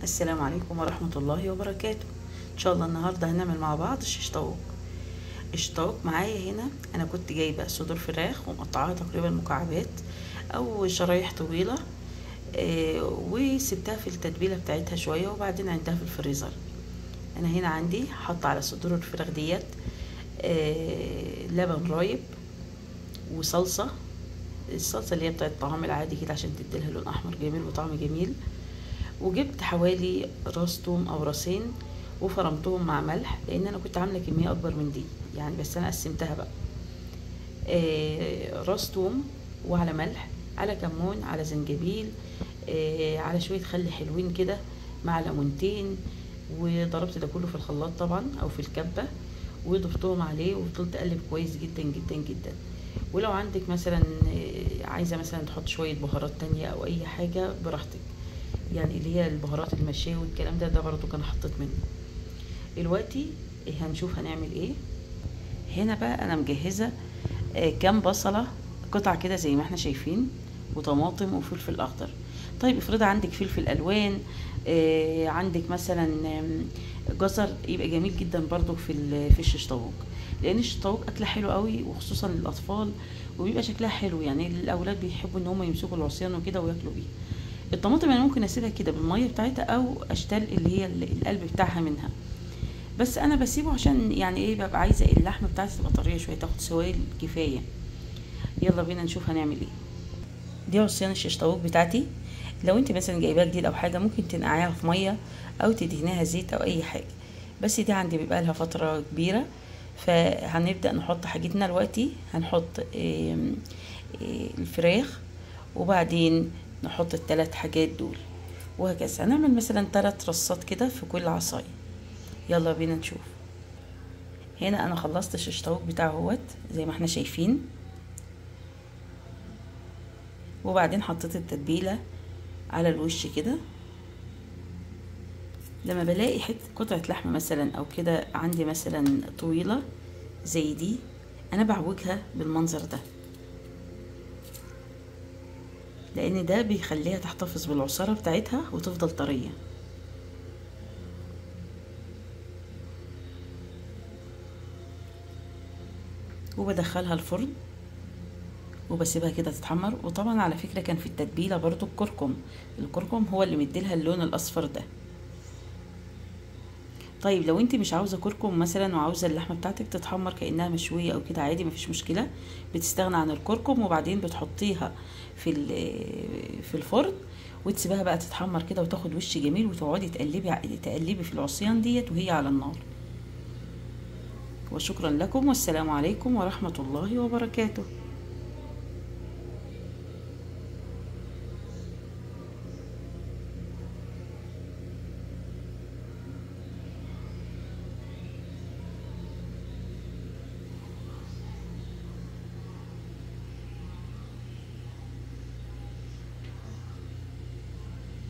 السلام عليكم ورحمة الله وبركاته. ان شاء الله النهاردة هنعمل مع بعض الشيش طاووق. الشيش معايا هنا انا كنت جايبة صدور فراخ ومقطعاها تقريبا مكعبات او شرايح طويلة، وسبتها في التتبيلة بتاعتها شوية وبعدين عندها في الفريزر. انا هنا عندي حط على صدور الفراخ ديت لبن رايب وصلصة، الصلصة اللي هي بتاعت الطعام العادي كده عشان تديلها لون احمر جميل وطعم جميل. وجبت حوالي راس توم او راسين وفرمتهم مع ملح، لان انا كنت عامله كميه اكبر من دي يعني، بس انا قسمتها بقى. راس توم وعلى ملح على كمون على زنجبيل، على شويه خل حلوين كده مع ليمونتين، وضربت ده كله في الخلاط طبعا او في الكبه وضفتهم عليه وفضلت اقلب كويس جدا جدا جدا. ولو عندك مثلا عايزه مثلا تحط شويه بهارات تانية او اي حاجه براحتك، يعني اللي هي البهارات المشاوي والكلام ده برضو كان حطيت منه. دلوقتي هنشوف هنعمل ايه. هنا بقى انا مجهزه كام بصله قطع كده زي ما احنا شايفين، وطماطم وفلفل اخضر. طيب افرض عندك فلفل الوان، عندك مثلا جزر، يبقى جميل جدا برضو في الشيش طاووق، لان الشيش طاووق اكله حلوه قوي وخصوصا للاطفال، وبيبقى شكلها حلو يعني الاولاد بيحبوا ان هم يمسكوا العصيان وكده وياكلوا بيه. الطماطم انا ممكن اسيبها كده بالميه بتاعتها او اشتل اللي هي القلب بتاعها منها، بس انا بسيبه عشان يعني ايه، ببقى عايزه اللحمه بتاعتي تبقى طريه شويه تاخد سوائل كفايه. يلا بينا نشوف هنعمل ايه. دي عصيان الشيش طاووق بتاعتي، لو انت مثلا جايباها جديد او حاجه ممكن تنقعيها في ميه او تدهنيها زيت او اي حاجه، بس دي عندي بيبقى لها فتره كبيره. فهنبدا نحط حاجتنا دلوقتي. هنحط الفراخ، وبعدين نحط الثلاث حاجات دول، وهكذا هنعمل مثلا 3 رصات كده في كل عصايه. يلا بينا نشوف. هنا انا خلصت الشيش طاووق بتاعه اهوت زي ما احنا شايفين، وبعدين حطيت التتبيله على الوش كده. لما بلاقي قطعه لحمه مثلا او كده عندي مثلا طويله زي دي، انا بعوجها بالمنظر ده، لان ده بيخليها تحتفظ بالعصاره بتاعتها وتفضل طريه. وبدخلها الفرن وبسيبها كده تتحمر. وطبعا على فكره كان في التتبيله برضو الكركم هو اللي مديلها اللون الاصفر ده. طيب لو انت مش عاوزه كركم مثلا وعاوزه اللحمه بتاعتك تتحمر كانها مشويه او كده عادي مفيش مشكله، بتستغنى عن الكركم وبعدين بتحطيها في الفرن وتسيبها بقى تتحمر كده وتاخد وش جميل، وتقعدي تقلبي في العصيان ديت وهي على النار. وشكرا لكم والسلام عليكم ورحمه الله وبركاته.